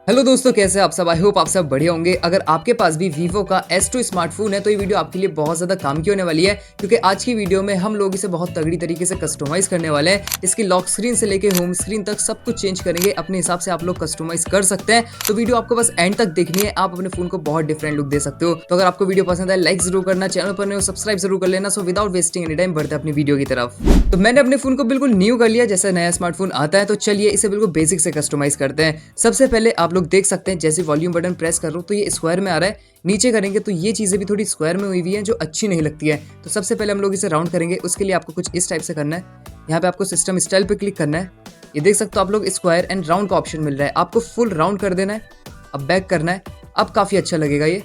Hello दोस्तों, कैसे आप सब। आई होप आप सब बढ़िया होंगे। अगर आपके पास भी वीवो का S2 स्मार्टफोन है तो ये वीडियो आपके लिए बहुत ज़्यादा काम की होने वाली है, क्योंकि आज की वीडियो में हम लोग इसे बहुत तगड़ी तरीके से कस्टमाइज़ करने वाले हैं। इसकी लॉक स्क्रीन से लेके होम स्क्रीन तक सब कुछ चेंज करेंगे, अपने हिसाब से आप लोग कस्टमाइज़ कर सकते हैं। तो वीडियो आपको बस एंड तक देखनी है, आप अपने फ़ोन को बहुत डिफरेंट लुक दे सकते हो। तो अगर आपको वीडियो पसंद है लाइक जरूर करना, चैनल पर नए हो सब्सक्राइब जरूर कर लेना। So without wasting any time बढ़ते अपनी वीडियो की तरफ। तो मैंने अपने फ़ोन को बिल्कुल न्यू कर लिया, जैसे नया स्मार्टफोन आता है। तो चलिए इसे बिल्कुल बेसिक से कस्टमाइज़ करते हैं। सबसे पहले आप लोग देख सकते हैं, जैसे वॉल्यूम बटन प्रेस कर रहा हूँ तो ये स्क्वायर में आ रहा है। नीचे करेंगे तो ये चीज़ें भी थोड़ी स्क्वायर में हुई हुई हैं, जो अच्छी नहीं लगती है। तो सबसे पहले हम लोग इसे राउंड करेंगे। उसके लिए आपको कुछ इस टाइप से करना है। यहाँ पे आपको सिस्टम स्टाइल पे क्लिक करना है। ये देख सकते हो आप लोग, स्क्वायर एंड राउंड का ऑप्शन मिल रहा है। आपको फुल राउंड कर देना है। अब बैक करना है। अब काफ़ी अच्छा लगेगा। ये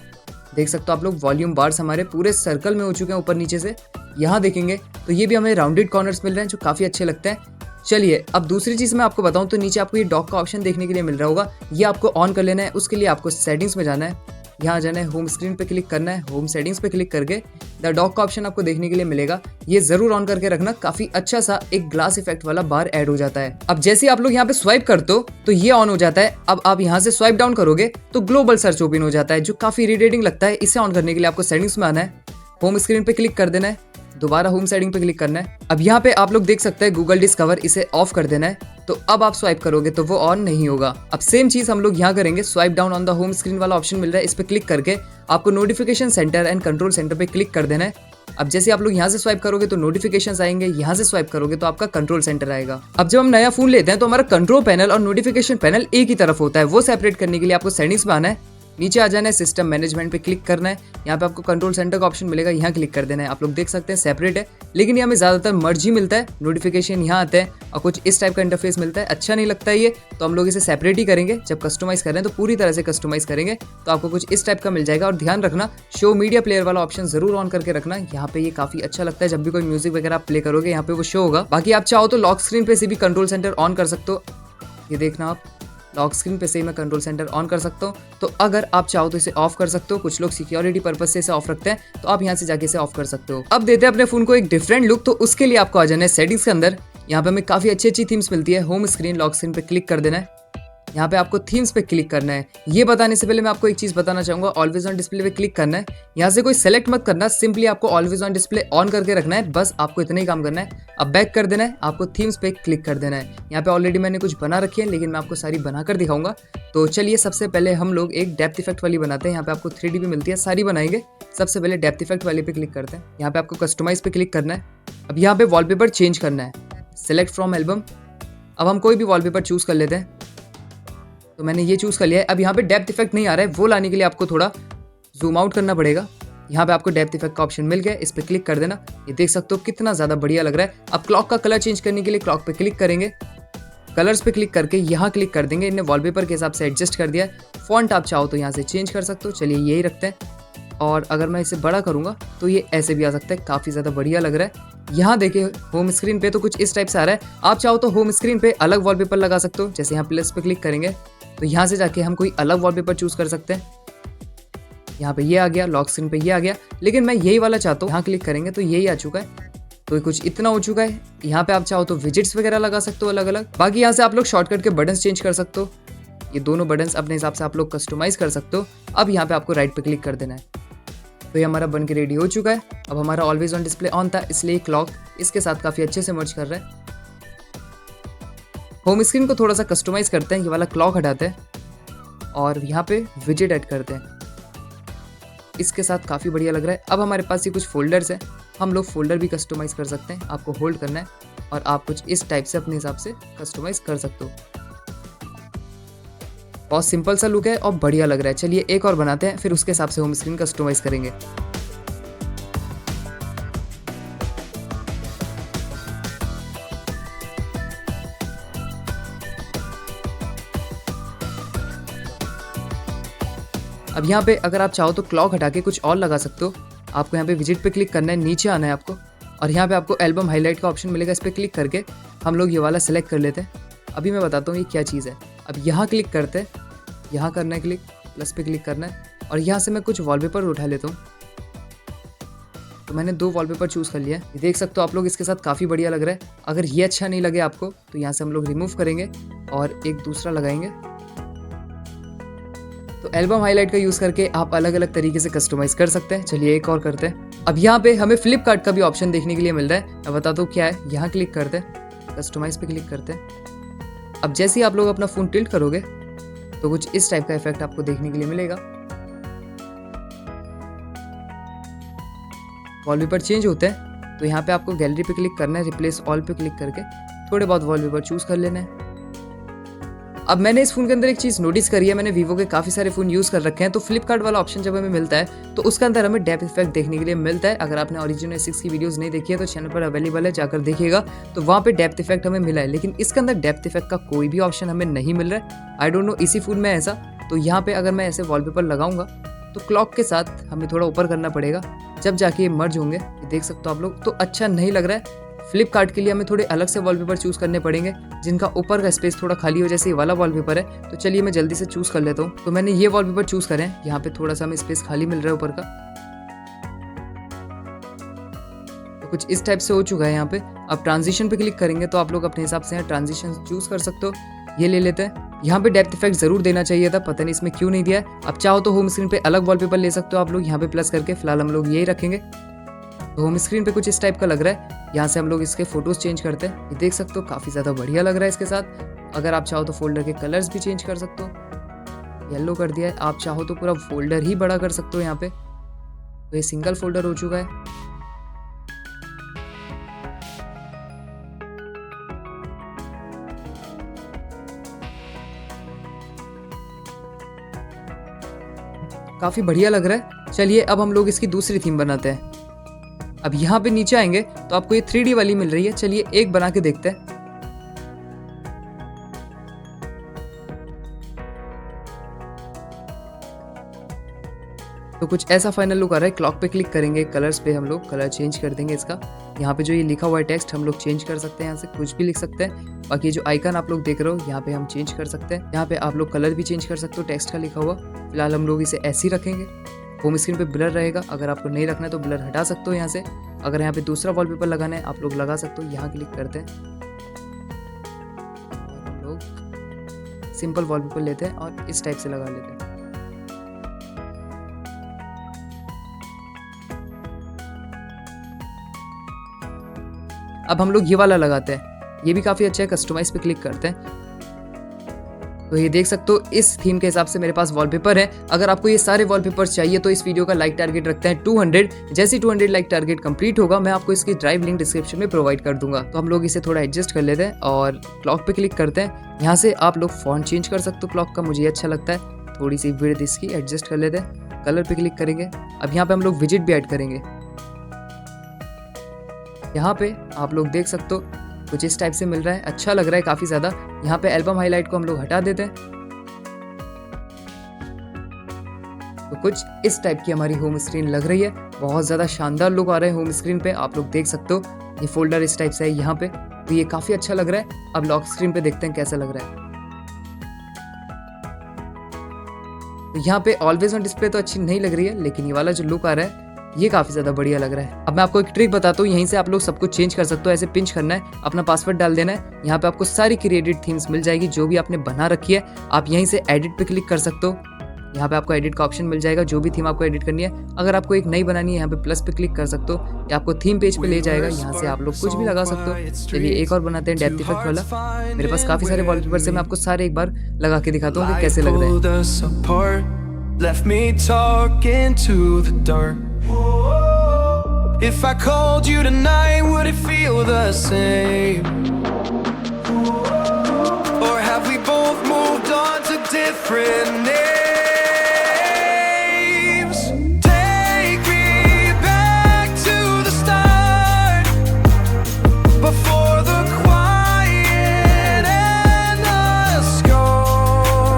देख सकते हो आप लोग, वॉल्यूम बार्स हमारे पूरे सर्कल में हो चुके हैं ऊपर नीचे से। यहाँ देखेंगे तो ये भी हमें राउंडेड कॉर्नर्स मिल रहे हैं, जो काफ़ी अच्छे लगते हैं। चलिए अब दूसरी चीज़ मैं आपको बताऊं तो नीचे आपको ये डॉक का ऑप्शन देखने के लिए मिल रहा होगा। ये आपको ऑन कर लेना है। उसके लिए आपको सेटिंग्स में जाना है। यहाँ जाना है, होम स्क्रीन पे क्लिक करना है। होम सेटिंग्स पे क्लिक करके द डॉक का ऑप्शन आपको देखने के लिए मिलेगा। ये जरूर ऑन करके रखना। काफी अच्छा सा एक ग्लास इफेक्ट वाला बार ऐड हो जाता है। अब जैसे आप लोग यहाँ पे स्वाइप करते हो तो ये ऑन हो जाता है। अब आप यहाँ से स्वाइप डाउन करोगे तो ग्लोबल सर्च ओपन हो जाता है, जो काफी इरिटेटिंग लगता है। इसे ऑन करने के लिए आपको सेटिंग्स में आना है, होम स्क्रीन पे क्लिक कर देना है, दोबारा होम सेटिंग पे क्लिक करना है। अब यहाँ पे आप लोग देख सकते हैं गूगल डिस्कवर, इसे ऑफ कर देना है। तो अब आप स्वाइप करोगे तो वो ऑन नहीं होगा। अब सेम चीज हम लोग यहाँ करेंगे। Swipe down on the home screen वाला ऑप्शन मिल रहा है, इस पे क्लिक करके आपको notification centre and control centre पे क्लिक कर देना है। अब जैसे आप लोग यहाँ से स्वाइप करोगे तो नोटिफिकेशंस आएंगे, यहाँ से स्वाइप करोगे तो आपका कंट्रोल सेंटर आएगा। अब जब हम नया फोन लेते हैं तो हमारा कंट्रोल पैनल और नोटिफिकेशन पैनल एक ही तरफ होता है। वो सेपरेट करने के लिए आपको सेटिंग्स में आना है, नीचे आ जाना है, सिस्टम मैनेजमेंट पे क्लिक करना है। यहाँ पे आपको कंट्रोल सेंटर का ऑप्शन मिलेगा, यहाँ क्लिक कर देना है। आप लोग देख सकते हैं सेपरेट है, लेकिन यहाँ में ज्यादातर मर्ज ही मिलता है। नोटिफिकेशन यहाँ आते हैं और कुछ इस टाइप का इंटरफेस मिलता है। अच्छा नहीं लगता है ये, तो हम लोग इसे सेपरेट ही करेंगे। जब कस्टमाइज कर रहे हैं तो पूरी तरह से कस्टमाइज करेंगे, तो आपको कुछ इस टाइप का मिल जाएगा। और ध्यान रखना, शो मीडिया प्लेयर वाला ऑप्शन जरूर ऑन करके रखना। यहाँ पे ये काफी अच्छा लगता है, जब भी कोई म्यूजिक वगैरह आप प्ले करोगे यहाँ पे वो शो होगा। बाकी आप चाहो तो लॉक स्क्रीन पे से भी कंट्रोल सेंटर ऑन कर सकते हो। ये देखना, आप लॉक स्क्रीन पे से ही मैं कंट्रोल सेंटर ऑन कर सकता हूँ। तो अगर आप चाहो तो इसे ऑफ कर सकते हो। कुछ लोग सिक्योरिटी पर्पज से इसे ऑफ रखते हैं, तो आप यहाँ से जाके इसे ऑफ कर सकते हो। अब देते हैं अपने फोन को एक डिफरेंट लुक। तो उसके लिए आपको आ जाना है सेटिंग्स के अंदर। यहाँ पे हमें काफी अच्छी अच्छी थीम्स मिलती है। होम स्क्रीन, लॉक स्क्रीन पे क्लिक कर देना है। यहाँ पे आपको थीम्स पे क्लिक करना है। ये बताने से पहले मैं आपको एक चीज बताना चाहूंगा, ऑलवेज ऑन डिस्प्ले पे क्लिक करना है। यहाँ से कोई सेलेक्ट मत करना, सिंपली आपको ऑलवेज ऑन डिस्प्ले ऑन करके रखना है। बस आपको इतना ही काम करना है। अब बैक कर देना है, आपको थीम्स पे क्लिक कर देना है। यहाँ पे ऑलरेडी मैंने कुछ बना रखी है, लेकिन मैं आपको सारी बनाकर दिखाऊंगा। तो चलिए सबसे पहले हम लोग एक डेप्थ इफेक्ट वाली बनाते हैं। यहाँ पे आपको 3D भी मिलती है, सारी बनाएंगे। सबसे पहले डेप्थ इफेक्ट वाले पे क्लिक करते हैं। यहाँ पे आपको कस्टमाइज पे क्लिक करना है। अब यहाँ पे वॉलपेपर चेंज करना है, सेलेक्ट फ्रॉम एल्बम। अब हम कोई भी वॉलपेपर चूज कर लेते हैं। तो मैंने ये चूज कर लिया है। अब यहाँ पे डेप्थ इफेक्ट नहीं आ रहा है, वो लाने के लिए आपको थोड़ा जूम आउट करना पड़ेगा। यहाँ पे आपको डेप्थ इफेक्ट का ऑप्शन मिल गया, इस पे क्लिक कर देना। ये देख सकते हो कितना ज्यादा बढ़िया लग रहा है। अब क्लॉक का कलर चेंज करने के लिए क्लॉक पे क्लिक करेंगे, कलर्स पे क्लिक करके यहाँ क्लिक कर देंगे। इन्हें वॉलपेपर के हिसाब से एडजस्ट कर दिया है। फॉन्ट आप चाहो तो यहाँ से चेंज कर सकते हो। चलिए यही रखते हैं। और अगर मैं इसे बड़ा करूंगा तो ये ऐसे भी आ सकता है, काफी ज्यादा बढ़िया लग रहा है। यहाँ देखिए होम स्क्रीन पे तो कुछ इस टाइप से आ रहा है। आप चाहो तो होम स्क्रीन पे अलग वॉलपेपर लगा सकते हो। जैसे यहाँ प्लस पे क्लिक करेंगे तो यहाँ से जाके हम कोई अलग वॉलपेपर चूज कर सकते हैं। यहाँ पे ये आ गया, लॉक स्क्रीन पे ये आ गया, लेकिन मैं यही वाला चाहता हूँ। यहाँ क्लिक करेंगे तो यही आ चुका है। तो कुछ इतना हो चुका है। यहाँ पे आप चाहो तो विजिट्स वगैरह लगा सकते हो अलग अलग। बाकी यहाँ से आप लोग शॉर्टकट के बटन्स चेंज कर सकते हो। ये दोनों बटन्स अपने हिसाब से आप लोग कस्टमाइज कर सकते हो। अब यहाँ पे आपको राइट पे क्लिक कर देना है। तो ये हमारा बन के रेडी हो चुका है। अब हमारा ऑलवेज ऑन डिस्प्ले ऑन था, इसलिए क्लॉक इसके साथ काफी अच्छे से मर्ज कर रहा है। होम स्क्रीन को थोड़ा सा कस्टमाइज करते हैं, ये वाला क्लॉक हटाते हैं और यहाँ पे विजेट ऐड करते हैं। इसके साथ काफ़ी बढ़िया लग रहा है। अब हमारे पास ये कुछ फोल्डर्स हैं, हम लोग फोल्डर भी कस्टमाइज कर सकते हैं। आपको होल्ड करना है और आप कुछ इस टाइप से अपने हिसाब से कस्टमाइज कर सकते हो। बहुत सिंपल सा लुक है और बढ़िया लग रहा है। चलिए एक और बनाते हैं, फिर उसके हिसाब से होम स्क्रीन कस्टमाइज करेंगे। अब यहाँ पे अगर आप चाहो तो क्लॉक हटा के कुछ और लगा सकते हो। आपको यहाँ पे विजिट पे क्लिक करना है, नीचे आना है आपको और यहाँ पे आपको एल्बम हाईलाइट का ऑप्शन मिलेगा। इस पर क्लिक करके हम लोग ये वाला सेलेक्ट कर लेते हैं। अभी मैं बताता हूँ ये क्या चीज़ है। अब यहाँ क्लिक करते हैं, यहाँ करना है क्लिक, प्लस पे क्लिक करना है और यहाँ से मैं कुछ वॉलपेपर उठा लेता हूँ। तो मैंने 2 वॉलपेपर चूज़ कर लिया है। ये देख सकते हो आप लोग, इसके साथ काफ़ी बढ़िया लग रहा है। अगर ये अच्छा नहीं लगे आपको तो यहाँ से हम लोग रिमूव करेंगे और एक दूसरा लगाएंगे। तो एल्बम हाईलाइट का यूज़ करके आप अलग अलग तरीके से कस्टमाइज़ कर सकते हैं। चलिए एक और करते हैं। अब यहाँ पे हमें फ्लिपकार्ट का भी ऑप्शन देखने के लिए मिल रहा है। मैं बताता हूँ क्या है। यहाँ क्लिक करते हैं, कस्टमाइज़ पे क्लिक करते हैं। अब जैसे ही आप लोग अपना फ़ोन टिल्ट करोगे तो कुछ इस टाइप का इफेक्ट आपको देखने के लिए मिलेगा। वॉलपेपर चेंज होते हैं तो यहाँ पे आपको गैलरी पे क्लिक करना है, रिप्लेस ऑल पे क्लिक करके थोड़े बहुत वॉलपेपर चूज कर लेना है। अब मैंने इस फोन के अंदर एक चीज़ नोटिस करी है, मैंने वीवो के काफ़ी सारे फ़ोन यूज़ कर रखे हैं, तो फ्लिपकार्ट वाला ऑप्शन जब हमें मिलता है तो उसके अंदर हमें डेप्थ इफेक्ट देखने के लिए मिलता है। अगर आपने ओरिजिनल 6 की वीडियोस नहीं देखी है तो चैनल पर अवेलेबल है, जाकर देखिएगा, तो वहाँ पे डेप्थ इफेक्ट हमें मिला है। लेकिन इसके अंदर डेप्थ इफेक्ट का कोई भी ऑप्शन हमें नहीं मिल रहा है। आई डोंट नो इसी फ़ोन में ऐसा। तो यहाँ पे अगर मैं ऐसे वॉलपेपर लगाऊंगा तो क्लॉक के साथ हमें थोड़ा ऊपर करना पड़ेगा, जब जाके ये मर्ज होंगे। ये देख सकते हो आप लोग, तो अच्छा नहीं लग रहा है। फ्लिपकार्ट के लिए हमें थोड़े अलग से वॉलपेपर चूज़ करने पड़ेंगे जिनका ऊपर का स्पेस थोड़ा खाली हो, जैसे ये वाला वॉलपेपर है। तो चलिए मैं जल्दी से चूज़ कर लेता हूँ। तो मैंने ये वॉलपेपर चूज़ करें, यहाँ पे थोड़ा सा हमें स्पेस खाली मिल रहा है ऊपर का। तो कुछ इस टाइप से हो चुका है यहाँ पे। अब ट्रांजिशन पे क्लिक करेंगे तो आप लोग अपने हिसाब से यहाँ ट्रांजिशन चूज़ कर सकते हो। ये ले लेते हैं। यहाँ पे डेप्थ इफेक्ट जरूर देना चाहिए था, पता नहीं इसमें क्यों नहीं दिया है। अब चाहो तो होम स्क्रीन पे अलग वॉलपेपर ले सकते हो आप लोग यहाँ पे प्लस करके। फिलहाल हम लोग यही रखेंगे। तो होम स्क्रीन पे कुछ इस टाइप का लग रहा है। यहाँ से हम लोग इसके फोटोज चेंज करते हैं। ये देख सकते हो काफ़ी ज़्यादा बढ़िया लग रहा है इसके साथ। अगर आप चाहो तो फोल्डर के कलर्स भी चेंज कर सकते हो। येलो कर दिया है, आप चाहो तो पूरा फोल्डर ही बड़ा कर सकते हो यहाँ पे। तो ये सिंगल फोल्डर हो चुका है। काफ़ी बढ़िया लग रहा है। चलिए अब हम लोग इसकी दूसरी थीम बनाते हैं। अब यहाँ पे नीचे आएंगे तो आपको ये 3D वाली मिल रही है। चलिए एक बना के देखते हैं। तो कुछ ऐसा फाइनल लुक आ रहा है। क्लॉक पे क्लिक करेंगे, कलर्स पे हम लोग कलर चेंज कर देंगे इसका। यहाँ पे जो ये लिखा हुआ है टेक्स्ट हम लोग चेंज कर सकते हैं, यहाँ से कुछ भी लिख सकते हैं। बाकी जो आइकन आप लोग देख रहे हो यहाँ पे हम चेंज कर सकते हैं। यहाँ पे आप लोग कलर भी चेंज कर सकते हो टेक्स्ट का लिखा हुआ। फिलहाल हम लोग इसे ऐसे ही रखेंगे। होम स्क्रीन पे ब्लर रहेगा, अगर आपको नहीं रखना है तो ब्लर हटा सकते हो यहाँ से। अगर यहाँ पे दूसरा वॉलपेपर लगाना है आप लोग लगा सकते हो। यहाँ क्लिक करते हैं और हम लोग सिंपल वॉलपेपर लेते हैं और इस टाइप से लगा लेते हैं। अब हम लोग ये वाला लगाते हैं, ये भी काफ़ी अच्छा है। कस्टमाइज पे क्लिक करते हैं तो ये देख सकते हो इस थीम के हिसाब से मेरे पास वॉलपेपर है। अगर आपको ये सारे वॉलपेपर्स चाहिए तो इस वीडियो का लाइक टारगेट रखते हैं 200। जैसे 200 लाइक टारगेट कंप्लीट होगा मैं आपको इसकी ड्राइव लिंक डिस्क्रिप्शन में प्रोवाइड कर दूंगा। तो हम लोग इसे थोड़ा एडजस्ट कर लेते हैं और क्लॉक पे क्लिक करते हैं। यहाँ से आप लोग फॉन्ट चेंज कर सकते हो क्लॉक का, मुझे अच्छा लगता है। थोड़ी सी विड्थ इसकी एडजस्ट कर लेते हैं। कलर पे क्लिक करेंगे। अब यहाँ पे हम लोग विजिट भी ऐड करेंगे। यहाँ पे आप लोग देख सकते हो कुछ इस टाइप से मिल रहा है, अच्छा लग रहा है काफ़ी ज़्यादा। यहाँ पे एल्बम हाईलाइट को हम लोग हटा देते हैं। तो कुछ इस टाइप की हमारी होम स्क्रीन लग रही है। बहुत ज़्यादा शानदार लुक आ रहा है होम स्क्रीन पे, आप लोग देख सकते हो। ये फोल्डर इस टाइप से है यहाँ पे, तो ये काफ़ी अच्छा लग रहा है। अब लॉक स्क्रीन पे देखते हैं कैसा लग रहा है। तो यहाँ पे ऑलवेज ऑन डिस्प्ले तो अच्छी नहीं लग रही है, लेकिन ये वाला जो लुक आ रहा है ये काफ़ी ज़्यादा बढ़िया लग रहा है। अब मैं आपको एक ट्रिक बताता हूँ, यहीं से आप लोग सब कुछ चेंज कर सकते हो। ऐसे पिंच करना है, अपना पासवर्ड डाल देना है। यहाँ पे आपको सारी क्रिएटेड थीम्स मिल जाएगी जो भी आपने बना रखी है। आप यहीं से एडिट पे क्लिक कर सकते हो। यहाँ पे आपको एडिट का ऑप्शन मिल जाएगा, जो भी थीम आपको एडिट करनी है। अगर आपको एक नई बनानी है यहाँ पे प्लस पे क्लिक कर सकते हो, या आपको थीम पेज पे ले जाएगा। यहाँ से आप लोग कुछ भी लगा सकते हो। चलिए एक और बनाते हैं डेप्थ इफेक्ट वाला। मेरे पास काफ़ी सारे वॉलपेपर से मैं आपको सारे एक बार लगा के दिखाता हूँ कि कैसे लग रहे हैं। If I called you tonight, would it feel the same? Or have we both moved on to different names? Take me back to the start, before the quiet and the scars,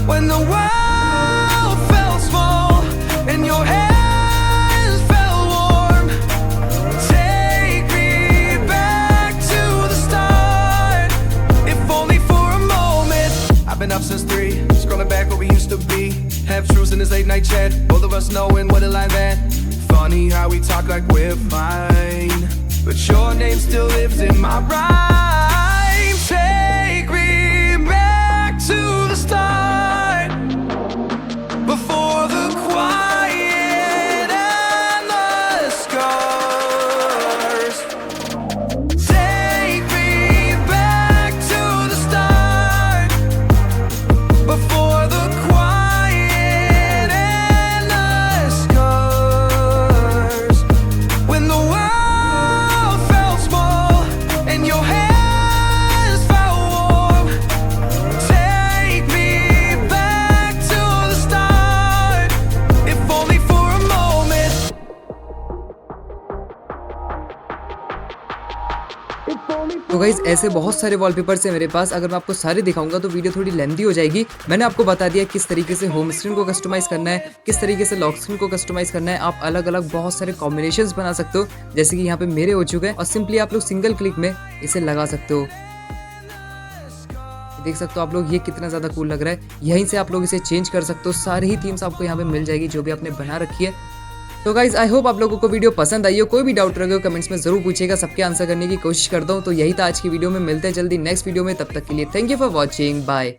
when the world felt small and your head up since 3, scrolling back what we used to be. Half truths in this late night chat, both of us knowing what a lie that. Funny how we talk like we're fine, but your name still lives in my rhyme. Take me back to the start, guys ऐसे बहुत सारे wallpapers है मेरे पास। अगर मैं आपको सारे दिखाऊंगा तो वीडियो थोड़ी लेंथी हो जाएगी। मैंने आपको बता दिया किस तरीके से होम स्क्रीन को कस्टमाइज करना है, किस तरीके से लॉक स्क्रीन को कस्टमाइज करना है। आप अलग अलग बहुत सारे कॉम्बिनेशंस बना सकते हो, जैसे कि यहाँ पे मेरे हो चुके हैं, और सिंपली आप लोग सिंगल क्लिक में इसे लगा सकते हो। देख सकते हो आप लोग, ये कितना ज़्यादा कूल लग रहा है। यहीं से आप लोग इसे चेंज कर सकते हो। सारी ही थीम्स आपको यहाँ पे मिल जाएगी जो भी आपने बना रखी है। तो गाइज आई होप आप लोगों को वीडियो पसंद आई हो। कोई भी डाउट रहे हो कमेंट्स में जरूर पूछिएगा, सबके आंसर करने की कोशिश करता हूँ। तो यही था आज की वीडियो में, मिलते हैं जल्दी नेक्स्ट वीडियो में। तब तक के लिए thank you for watching, bye.